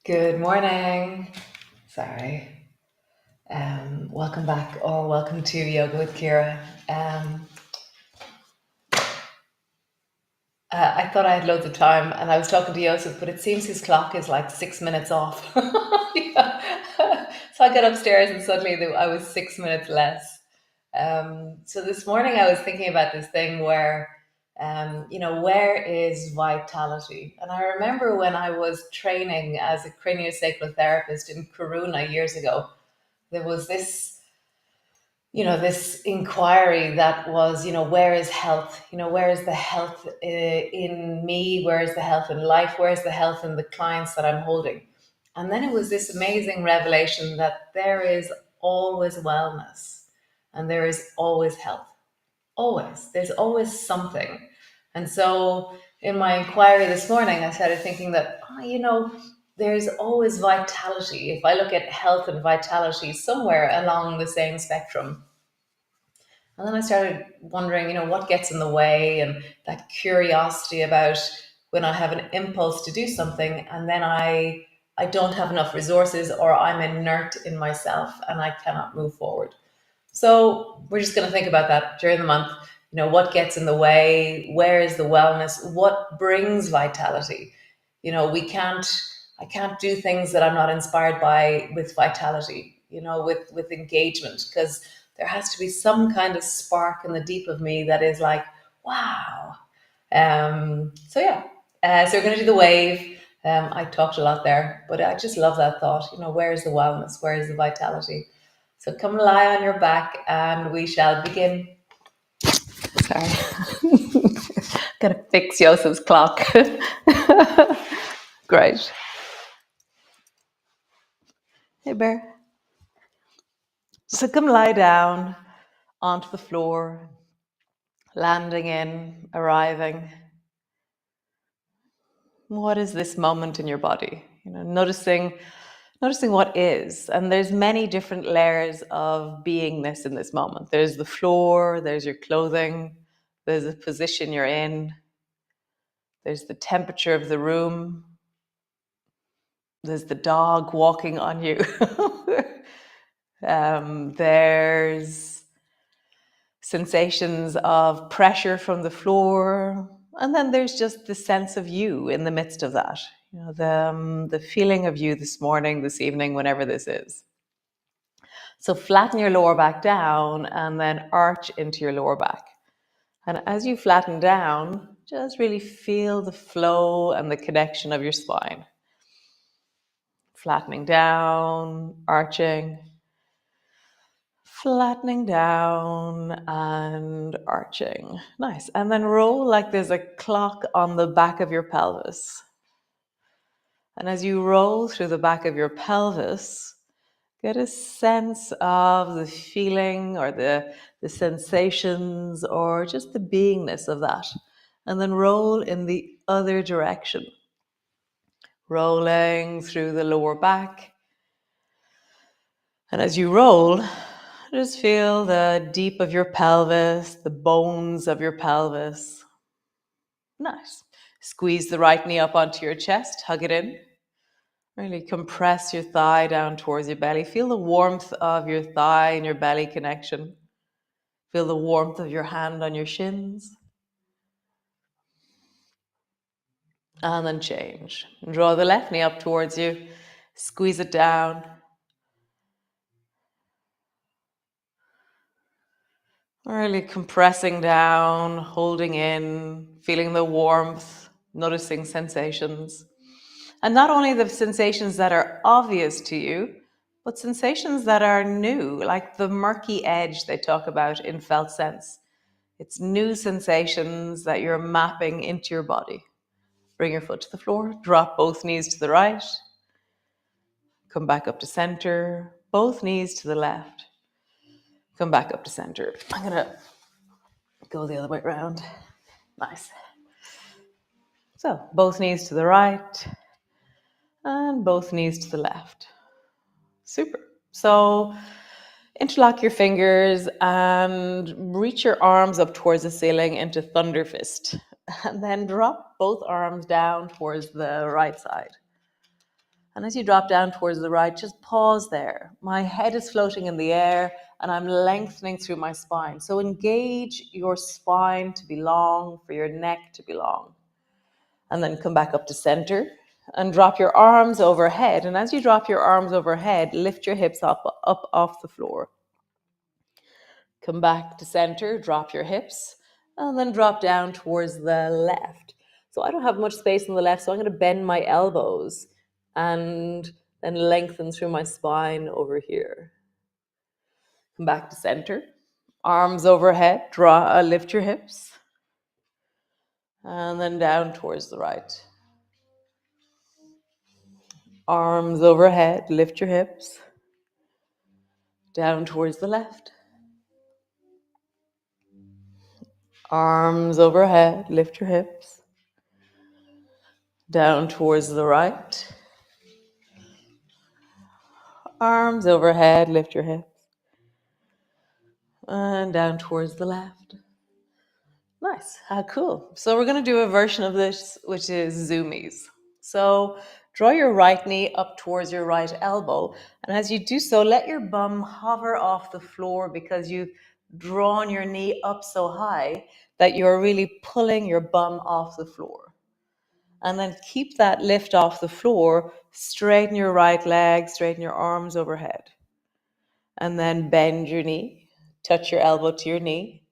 Good morning. Sorry. Welcome back or welcome to Yoga with Ciara. I thought I had loads of time and I was talking to Joseph, but it seems his clock is like 6 minutes off. Yeah. So I got upstairs and suddenly I was 6 minutes less. So this morning I was thinking about this thing where, where is vitality? And I remember when I was training as a cranio sacral therapist in Karuna years ago, there was this inquiry that was, where is health? Where is the health in me? Where is the health in life? Where is the health in the clients that I'm holding? And then it was this amazing revelation that there is always wellness and there is always health. Always. There's always something. And so in my inquiry this morning, I started thinking that, there's always vitality. If I look at health and vitality somewhere along the same spectrum, and then I started wondering, what gets in the way and that curiosity about when I have an impulse to do something and then I don't have enough resources or I'm inert in myself and I cannot move forward. So we're just going to think about that during the month. What gets in the way? Where is the wellness? What brings vitality? I can't do things that I'm not inspired by with vitality, with engagement, because there has to be some kind of spark in the deep of me that is like, wow. So yeah, so we're going to do the wave. I talked a lot there, but I just love that thought. Where is the wellness? Where is the vitality? So come lie on your back and we shall begin. Sorry. Gotta fix Joseph's clock. Great. Hey, Bear. So come lie down onto the floor, landing in, arriving. What is this moment in your body? Noticing what is. And there's many different layers of beingness in this moment. There's the floor, there's your clothing, there's the position you're in, there's the temperature of the room, there's the dog walking on you. There's sensations of pressure from the floor. And then there's just the sense of you in the midst of that. The feeling of you this morning, this evening, whenever this is. So flatten your lower back down and then arch into your lower back. And as you flatten down, just really feel the flow and the connection of your spine. Flattening down, arching, flattening down and arching. Nice. And then roll like there's a clock on the back of your pelvis. And as you roll through the back of your pelvis, get a sense of the feeling or the sensations or just the beingness of that. And then roll in the other direction. Rolling through the lower back. And as you roll, just feel the deep of your pelvis, the bones of your pelvis. Nice. Squeeze the right knee up onto your chest, hug it in. Really compress your thigh down towards your belly. Feel the warmth of your thigh and your belly connection. Feel the warmth of your hand on your shins. And then change. Draw the left knee up towards you. Squeeze it down. Really compressing down, holding in, feeling the warmth, noticing sensations. And not only the sensations that are obvious to you, but sensations that are new, like the murky edge they talk about in felt sense. It's new sensations that you're mapping into your body. Bring your foot to the floor, drop both knees to the right, come back up to center, both knees to the left, come back up to center. I'm gonna go the other way around. Nice. So both knees to the right and both knees to the left. Super. So interlock your fingers and reach your arms up towards the ceiling into thunder fist. And then drop both arms down towards the right side. And as you drop down towards the right, just pause there. My head is floating in the air and I'm lengthening through my spine. So engage your spine to be long, for your neck to be long. And then come back up to center and drop your arms overhead. And as you drop your arms overhead, lift your hips up off the floor. Come back to center, drop your hips, and then drop down towards the left. So I don't have much space on the left, so I'm going to bend my elbows and then lengthen through my spine over here. Come back to center, arms overhead, lift your hips, and then down towards the right. Arms overhead, lift your hips, down towards the left. Arms overhead, lift your hips, down towards the right. Arms overhead, lift your hips, and down towards the left. Nice. How cool. So we're going to do a version of this, which is zoomies. So draw your right knee up towards your right elbow. And as you do so, let your bum hover off the floor because you've drawn your knee up so high that you're really pulling your bum off the floor. And then keep that lift off the floor. Straighten your right leg, straighten your arms overhead. And then bend your knee. Touch your elbow to your knee.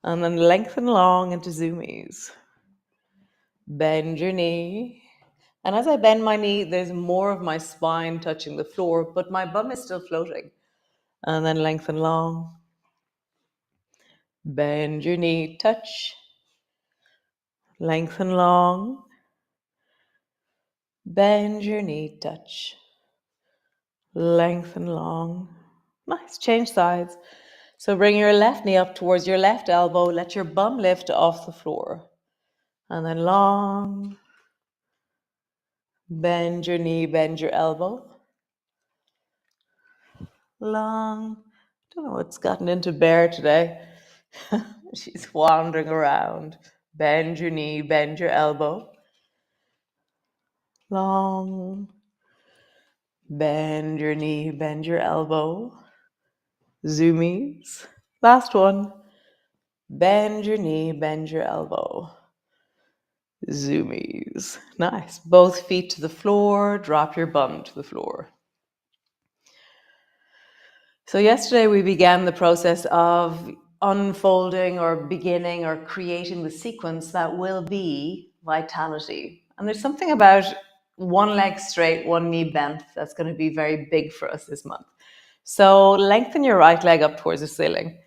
And then lengthen long into zoomies. Bend your knee. And as I bend my knee, there's more of my spine touching the floor, but my bum is still floating. And then lengthen long. Bend your knee, touch. Lengthen long. Bend your knee, touch. Lengthen long. Nice. Change sides. So bring your left knee up towards your left elbow. Let your bum lift off the floor. And then long. Bend your knee, bend your elbow. Long. Don't know what's gotten into Bear today. She's wandering around. Bend your knee, bend your elbow. Long. Bend your knee, bend your elbow. Zoomies. Last one. Bend your knee, bend your elbow. Zoomies. Nice. Both feet to the floor. Drop your bum to the floor. So yesterday we began the process of unfolding or beginning or creating the sequence that will be vitality. And there's something about one leg straight, one knee bent that's going to be very big for us this month. So lengthen your right leg up towards the ceiling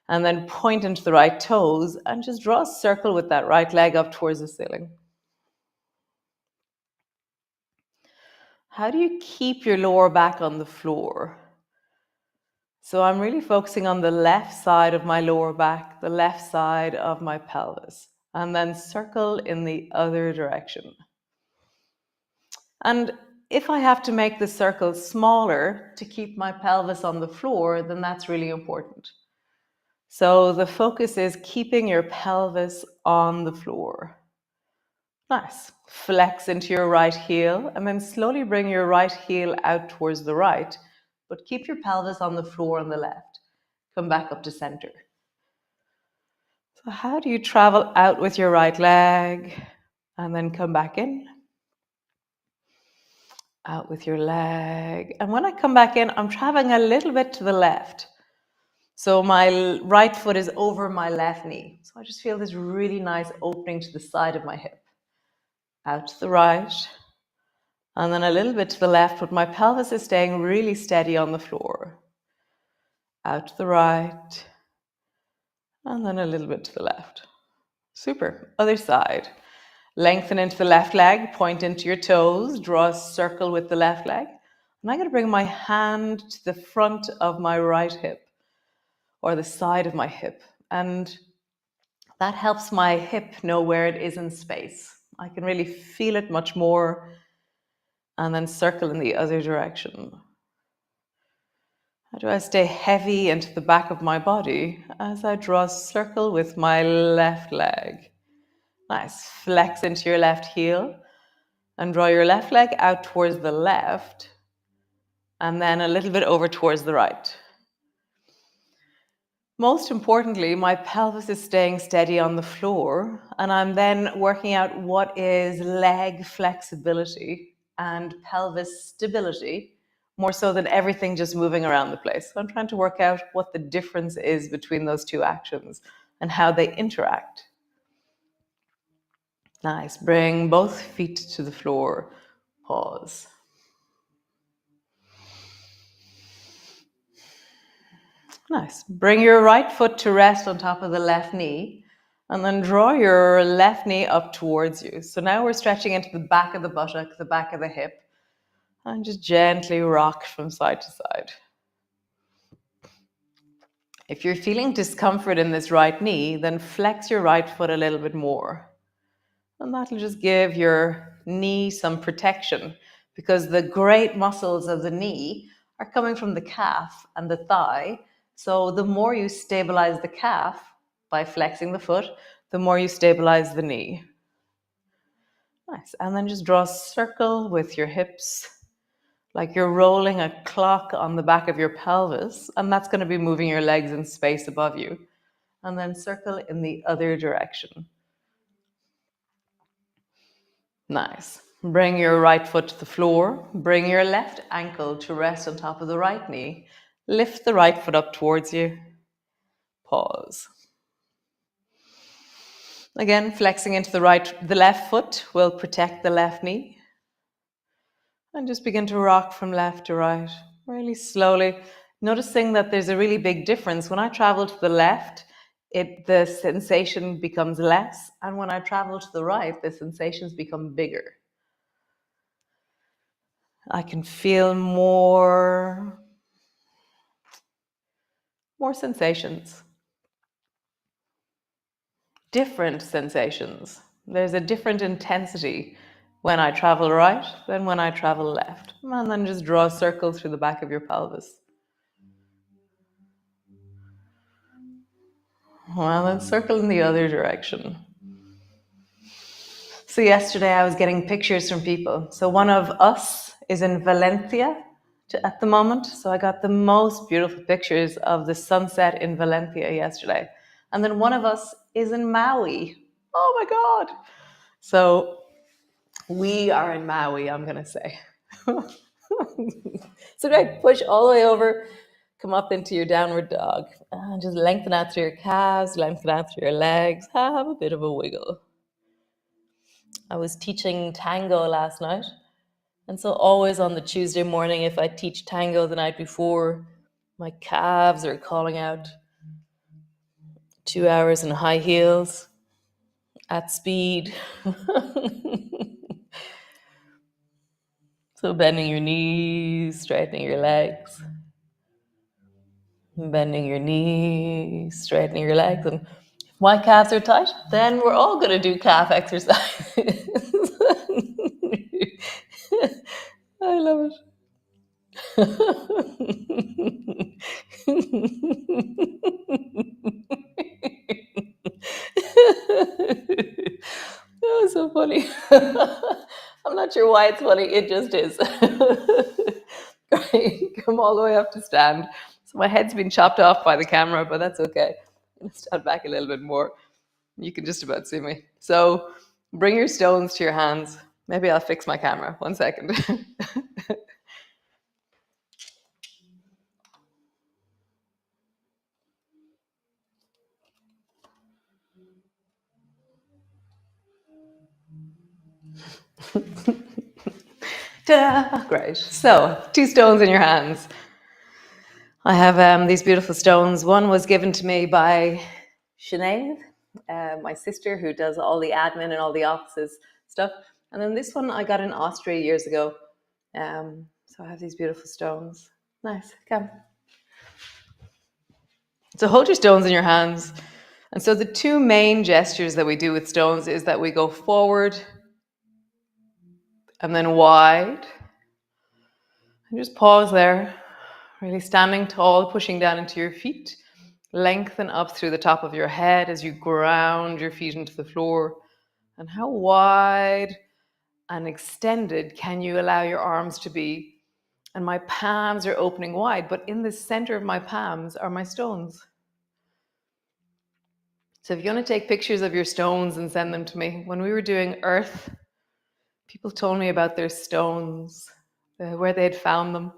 and then point into the right toes and just draw a circle with that right leg up towards the ceiling. How do you keep your lower back on the floor? So I'm really focusing on the left side of my lower back, the left side of my pelvis, and then circle in the other direction. And if I have to make the circle smaller to keep my pelvis on the floor, then that's really important. So the focus is keeping your pelvis on the floor. Nice. Flex into your right heel and then slowly bring your right heel out towards the right, but keep your pelvis on the floor on the left. Come back up to center. So how do you travel out with your right leg and then come back in? Out with your leg. And when I come back in, I'm traveling a little bit to the left. So my right foot is over my left knee. So I just feel this really nice opening to the side of my hip. Out to the right. And then a little bit to the left, but my pelvis is staying really steady on the floor. Out to the right. And then a little bit to the left. Super. Other side. Lengthen into the left leg, point into your toes, draw a circle with the left leg. And I'm going to bring my hand to the front of my right hip or the side of my hip. And that helps my hip know where it is in space. I can really feel it much more. And then circle in the other direction. How do I stay heavy into the back of my body as I draw a circle with my left leg? Nice. Flex into your left heel And draw your left leg out towards the left, and then a little bit over towards the right. Most importantly, my pelvis is staying steady on the floor, and I'm then working out what is leg flexibility and pelvis stability, more so than everything just moving around the place. So I'm trying to work out what the difference is between those two actions and how they interact. Nice. Bring both feet to the floor. Pause. Nice. Bring your right foot to rest on top of the left knee, and then draw your left knee up towards you. So now we're stretching into the back of the buttock, the back of the hip, and just gently rock from side to side. If you're feeling discomfort in this right knee, then flex your right foot a little bit more. And that'll just give your knee some protection, because the great muscles of the knee are coming from the calf and the thigh. So the more you stabilize the calf by flexing the foot, the more you stabilize the knee. Nice. And then just draw a circle with your hips, like you're rolling a clock on the back of your pelvis, and that's going to be moving your legs in space above you. And then circle in the other direction. Nice. Bring your right foot to the floor. Bring your left ankle to rest on top of the right knee. Lift the right foot up towards you. Pause. Again, flexing into the left foot will protect the left knee. And just begin to rock from left to right, really slowly, noticing that there's a really big difference. When I travel to the left, the sensation becomes less, and when I travel to the right, the sensations become bigger. I can feel more sensations, different sensations. There's a different intensity when I travel right than when I travel left. And then just draw a circle through the back of your pelvis. Well, then circle in the other direction. So yesterday I was getting pictures from people. So one of us is in Valencia at the moment. So I got the most beautiful pictures of the sunset in Valencia yesterday. And then one of us is in Maui. Oh my God. So we are in Maui, I'm going to say. So great. Push all the way over. Come up into your downward dog. And just lengthen out through your calves, lengthen out through your legs. Have a bit of a wiggle. I was teaching tango last night. And so always on the Tuesday morning, if I teach tango the night before, my calves are calling out. 2 hours in high heels, at speed. So bending your knees, straightening your legs. Bending your knees, straightening your legs. And if my calves are tight, then we're all going to do calf exercises. I love it. That was so funny. I'm not sure why it's funny. It just is. Great. Come all the way up to stand. So my head's been chopped off by the camera, but that's okay. I'm going to stand back a little bit more. You can just about see me. So bring your stones to your hands. Maybe I'll fix my camera. 1 second. Ta-da! Great. So 2 stones in your hands. I have these beautiful stones. One was given to me by Sinead, my sister, who does all the admin and all the offices stuff. And then this one I got in Austria years ago. So I have these beautiful stones. Nice. Come. So hold your stones in your hands. And so the 2 main gestures that we do with stones is that we go forward and then wide. And just pause there. Really standing tall, pushing down into your feet. Lengthen up through the top of your head as you ground your feet into the floor. And how wide and extended, can you allow your arms to be? And my palms are opening wide, but in the center of my palms are my stones. So if you want to take pictures of your stones and send them to me, when we were doing Earth, people told me about their stones, where they had found them.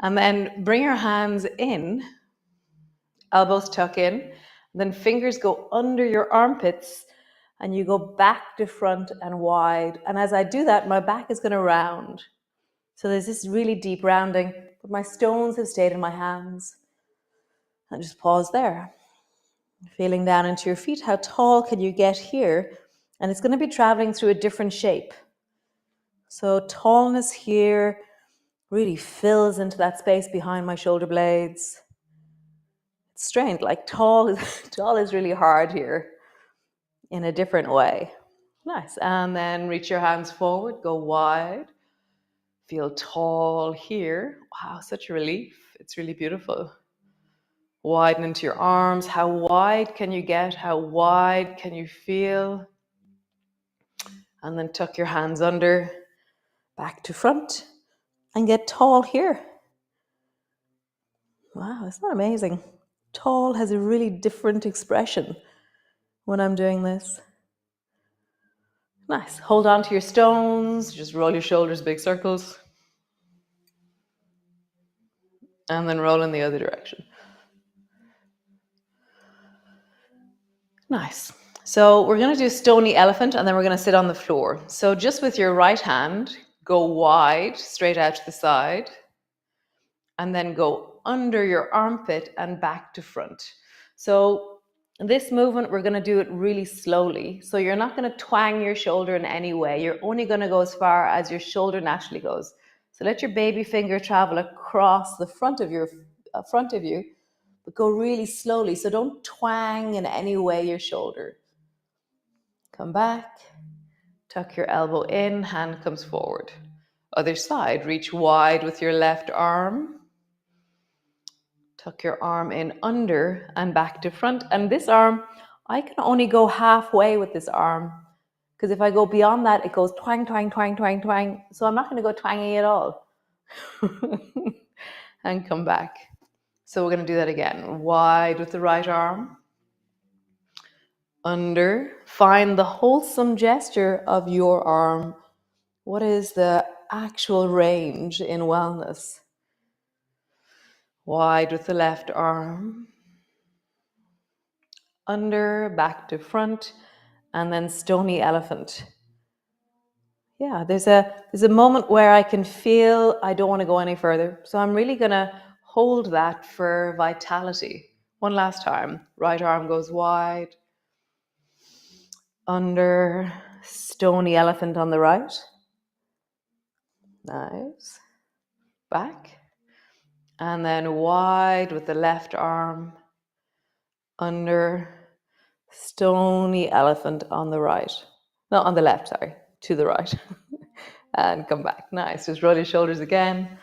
And then bring your hands in, elbows tuck in, then fingers go under your armpits, and you go back to front and wide. And as I do that, my back is going to round. So there's this really deep rounding, but my stones have stayed in my hands. And just pause there. Feeling down into your feet, how tall can you get here? And it's going to be traveling through a different shape. So tallness here really fills into that space behind my shoulder blades. It's strange, like tall, tall is really hard here in a different way. Nice. And then reach your hands forward, go wide. Feel tall here. Wow, such a relief. It's really beautiful. Widen into your arms. How wide can you get? How wide can you feel? And then tuck your hands under, back to front, and get tall here. Wow, isn't that amazing? Tall has a really different expression when I'm doing this. Nice. Hold on to your stones. Just roll your shoulders, big circles. And then roll in the other direction. Nice. So we're going to do stony elephant, and then we're going to sit on the floor. So just with your right hand, go wide, straight out to the side, and then go under your armpit and back to front. So this movement, we're going to do it really slowly. So you're not going to twang your shoulder in any way. You're only going to go as far as your shoulder naturally goes. So let your baby finger travel across the front of you, but go really slowly. So don't twang in any way your shoulder. Come back, tuck your elbow in, hand comes forward. Other side, reach wide with your left arm. Tuck your arm in under and back to front. And this arm, I can only go halfway with this arm, because if I go beyond that, it goes twang, twang, twang, twang, twang. So I'm not going to go twanging at all. And come back. So we're going to do that again. Wide with the right arm. Under. Find the wholesome gesture of your arm. What is the actual range in wellness? Wide with the left arm. Under, back to front, and then stony elephant. Yeah, there's a moment where I can feel I don't want to go any further. So I'm really going to hold that for vitality. One last time. Right arm goes wide. Under, stony elephant on the right. Nice. Back. And then wide with the left arm. Under, stony elephant on the right. No, on the left, sorry. To the right. And come back. Nice. Just roll your shoulders again.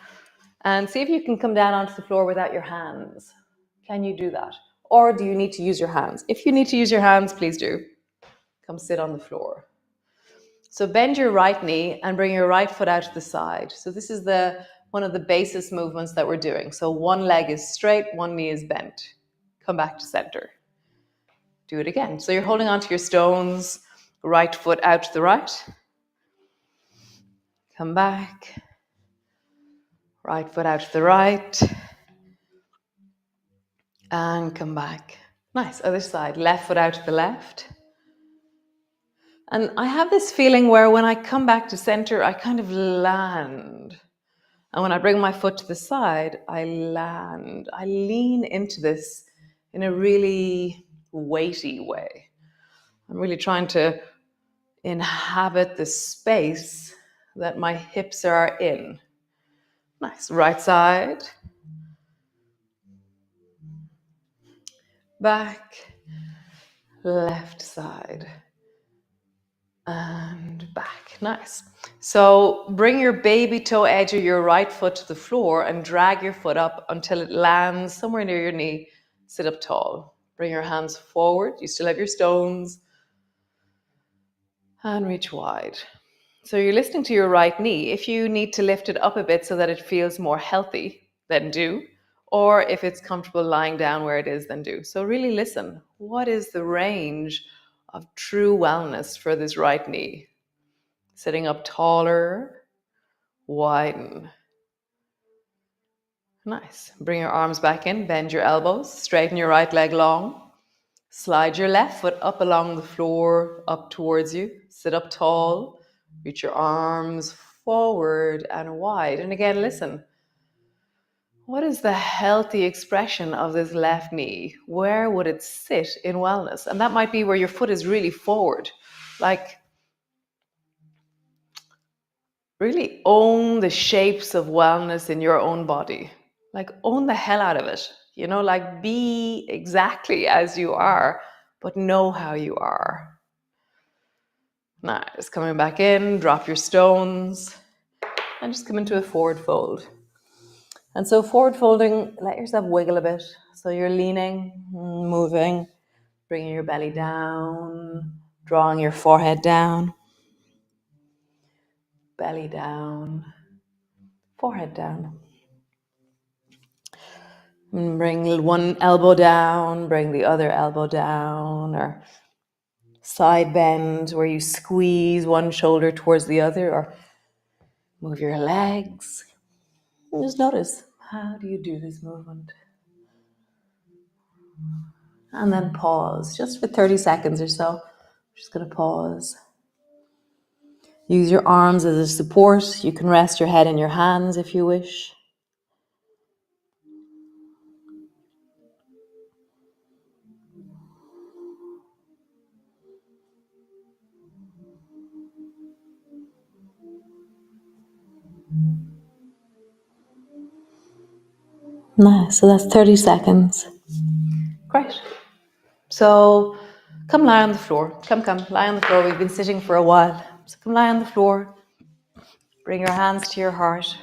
And see if you can come down onto the floor without your hands. Can you do that? Or do you need to use your hands? If you need to use your hands, please do. Come sit on the floor. So bend your right knee and bring your right foot out to the side. So this is one of the basis movements that we're doing. So one leg is straight, one knee is bent. Come back to center. Do it again. So you're holding onto your stones, right foot out to the right. Come back. Right foot out to the right. And come back. Nice. Other side. Left foot out to the left. And I have this feeling where when I come back to center, I kind of land. And when I bring my foot to the side, I land. I lean into this in a really weighty way. I'm really trying to inhabit the space that my hips are in. Nice. Right side. Back. Left side. And back. Nice. So bring your baby toe edge of your right foot to the floor and drag your foot up until it lands somewhere near your knee. Sit up tall. Bring your hands forward. You still have your stones. And reach wide. So you're listening to your right knee. If you need to lift it up a bit so that it feels more healthy, then do. Or if it's comfortable lying down where it is, then do. So really listen. What is the range of true wellness for this right knee? Sitting up taller, widen. Nice. Bring your arms back in, bend your elbows, straighten your right leg long. Slide your left foot up along the floor, up towards you. Sit up tall. Reach your arms forward and wide. And again, listen. What is the healthy expression of this left knee? Where would it sit in wellness? And that might be where your foot is really forward. Like, really own the shapes of wellness in your own body. Like, own the hell out of it. You know, like, be exactly as you are, but know how you are. Nice. Coming back in, drop your stones, and just come into a forward fold. And so forward folding, let yourself wiggle a bit. So you're leaning, moving, bringing your belly down, drawing your forehead down, belly down, forehead down. And bring one elbow down, bring the other elbow down, or side bend where you squeeze one shoulder towards the other, or move your legs. And just notice, how do you do this movement? And then pause, just for 30 seconds or so. I'm just going to pause. Use your arms as a support. You can rest your head in your hands if you wish. Nice, so that's 30 seconds. Great. So come lie on the floor. Come, lie on the floor. We've been sitting for a while. So come lie on the floor. Bring your hands to your heart.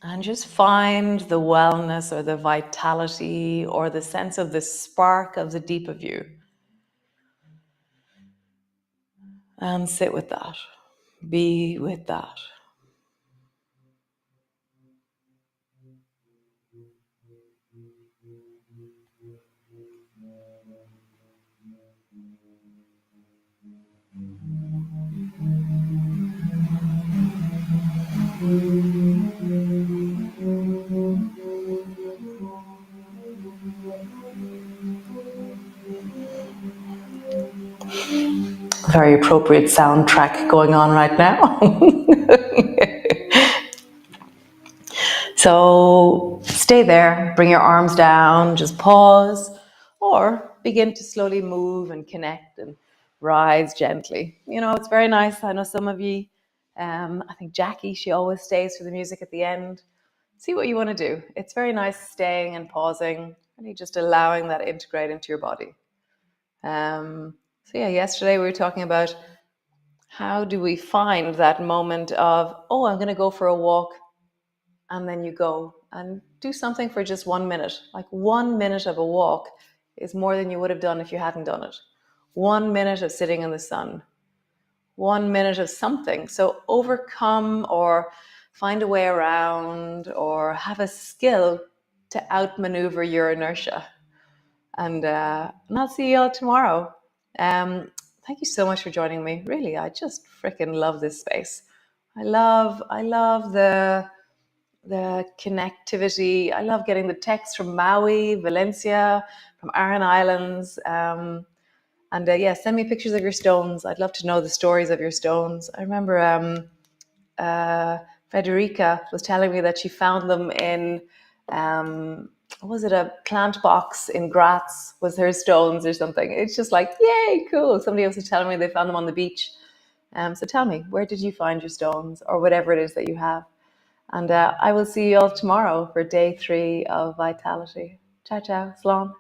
And just find the wellness or the vitality or the sense of the spark of the deep of you. And sit with that. Be with that. Very appropriate soundtrack going on right now. So stay there, bring your arms down, just pause, or begin to slowly move and connect and rise gently. You know, it's very nice. I know some of you, I think Jackie, she always stays for the music at the end. See what you want to do. It's very nice staying and pausing, really just allowing that to integrate into your body. So yeah, yesterday we were talking about how do we find that moment of, oh, I'm going to go for a walk, and then you go and do something for just 1 minute. Like 1 minute of a walk is more than you would have done if you hadn't done it. 1 minute of sitting in the sun, 1 minute of something. So overcome or find a way around or have a skill to outmaneuver your inertia. And I'll see you all tomorrow. Thank you so much for joining me. Really, I just freaking love this space. I love the connectivity. I love getting the texts from Maui, Valencia, from Aran Islands. And yeah, send me pictures of your stones. I'd love to know the stories of your stones. I remember Frederica was telling me that she found them in, was it a plant box in Graz was her stones or something. It's just like, yay, cool. Somebody else was telling me they found them on the beach. So tell me, where did you find your stones or whatever it is that you have? And I will see you all tomorrow for day 3 of Vitality. Ciao, ciao. Slán.